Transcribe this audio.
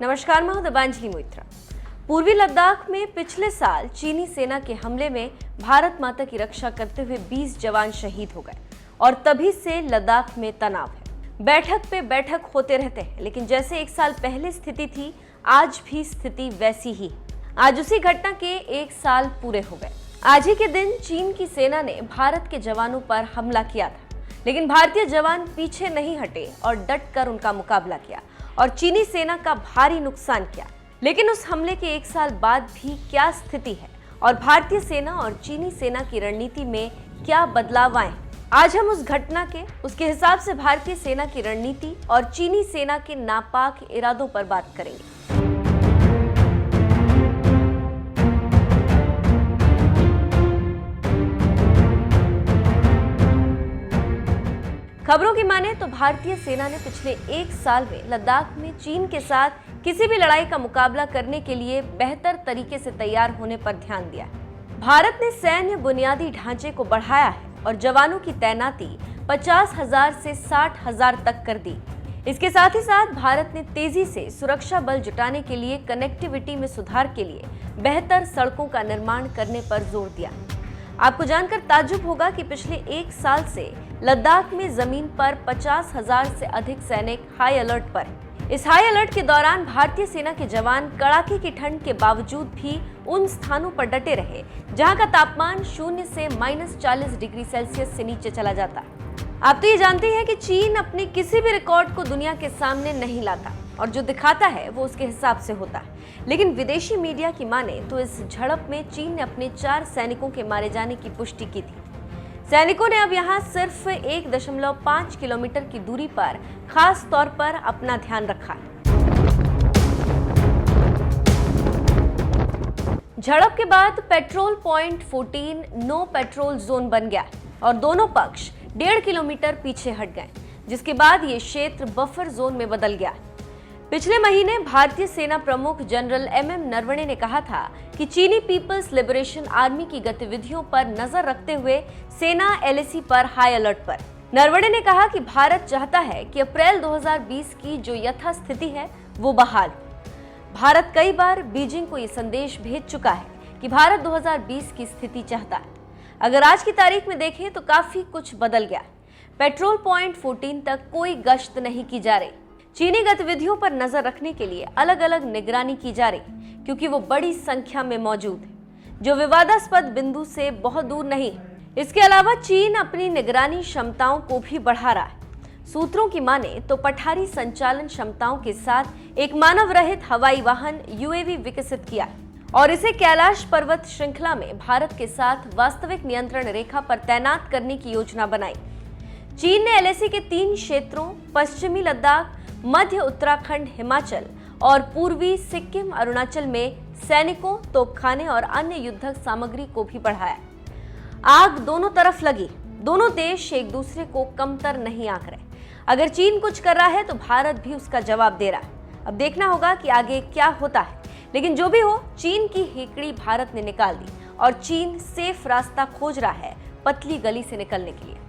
नमस्कार, मैं हूं दिबांजलि मोइत्रा। पूर्वी लद्दाख में पिछले साल चीनी सेना के हमले में भारत माता की रक्षा करते हुए 20 जवान शहीद हो गए और तभी से लद्दाख में तनाव है। बैठक पे बैठक होते रहते हैं, लेकिन जैसे एक साल पहले स्थिति थी, आज भी स्थिति वैसी ही। आज उसी घटना के एक साल पूरे हो गए। आज ही के दिन चीन की सेना ने भारत के जवानों पर हमला किया था, लेकिन भारतीय जवान पीछे नहीं हटे और डट कर उनका मुकाबला किया और चीनी सेना का भारी नुकसान किया। लेकिन उस हमले के एक साल बाद भी क्या स्थिति है और भारतीय सेना और चीनी सेना की रणनीति में क्या बदलाव आए, आज हम उस घटना के उसके हिसाब से भारतीय सेना की रणनीति और चीनी सेना के नापाक इरादों पर बात करेंगे। खबरों की माने तो भारतीय सेना ने पिछले एक साल में लद्दाख में चीन के साथ किसी भी लड़ाई का मुकाबला करने के लिए बेहतर तरीके से तैयार होने पर ध्यान दिया है। भारत ने सैन्य बुनियादी ढांचे को बढ़ाया है और जवानों की तैनाती 50,000 से 60,000 तक कर दी। इसके साथ ही साथ भारत ने तेजी से सुरक्षा बल जुटाने के लिए कनेक्टिविटी में सुधार के लिए बेहतर सड़कों का निर्माण करने पर जोर दिया। आपको जानकर ताज्जुब होगा कि पिछले एक साल से लद्दाख में जमीन पर 50,000 से अधिक सैनिक हाई अलर्ट पर हैं। इस हाई अलर्ट के दौरान भारतीय सेना के जवान कड़ाके की ठंड के बावजूद भी उन स्थानों पर डटे रहे जहां का तापमान 0 से -40 डिग्री सेल्सियस से नीचे चला जाता। आप तो ये जानते हैं कि चीन अपने किसी भी रिकॉर्ड को दुनिया के सामने नहीं लाता और जो दिखाता है वो उसके हिसाब से होता है। लेकिन विदेशी मीडिया की माने तो इस झड़प में चीन ने अपने 4 सैनिकों के मारे जाने की पुष्टि की थी। सैनिकों ने अब यहां सिर्फ 1.5 किलोमीटर की दूरी पर खास तौर पर अपना ध्यान रखा है। झड़प के बाद petrol point 14 no petrol zone बन गया और दोनों पक्ष 1.5 किलोमीटर पीछे हट गए, जिसके बाद ये क्षेत्र बफर जोन में बदल गया। पिछले महीने भारतीय सेना प्रमुख जनरल MM नरवणे ने कहा था कि चीनी पीपल्स लिबरेशन आर्मी की गतिविधियों पर नजर रखते हुए सेना LAC पर हाई अलर्ट पर। नरवणे ने कहा कि भारत चाहता है कि अप्रैल 2020 की जो यथास्थिति है वो बहाल हो। भारत कई बार बीजिंग को ये संदेश भेज चुका है कि भारत 2020 की स्थिति चाहता है। अगर आज की तारीख में देखें तो काफी कुछ बदल गया। पेट्रोल पॉइंट 14 तक कोई गश्त नहीं की जा रही। चीनी गतिविधियों पर नजर रखने के लिए अलग अलग निगरानी की जा रही, क्योंकि वो बड़ी संख्या में मौजूद है, जो विवादास्पद बिंदु से बहुत दूर नहीं। इसके अलावा चीन अपनी निगरानी क्षमताओं को भी बढ़ा रहा है। सूत्रों की माने तो पठारी संचालन क्षमताओं के साथ एक मानव रहित हवाई वाहन UAV विकसित किया और इसे कैलाश पर्वत श्रृंखला में भारत के साथ वास्तविक नियंत्रण रेखा पर तैनात करने की योजना बनाई। चीन ने LAC के 3 क्षेत्रों पश्चिमी लद्दाख, मध्य उत्तराखंड, हिमाचल और पूर्वी सिक्किम, अरुणाचल में सैनिकों, तोपखाने और अन्य युद्धक सामग्री को भी बढ़ाया। आग दोनों तरफ लगी। दोनों देश एक दूसरे को कमतर नहीं आंक रहे। अगर चीन कुछ कर रहा है तो भारत भी उसका जवाब दे रहा है। अब देखना होगा कि आगे क्या होता है, लेकिन जो भी हो, चीन की हेकड़ी भारत ने निकाल दी और चीन सेफ रास्ता खोज रहा है पतली गली से निकलने के लिए।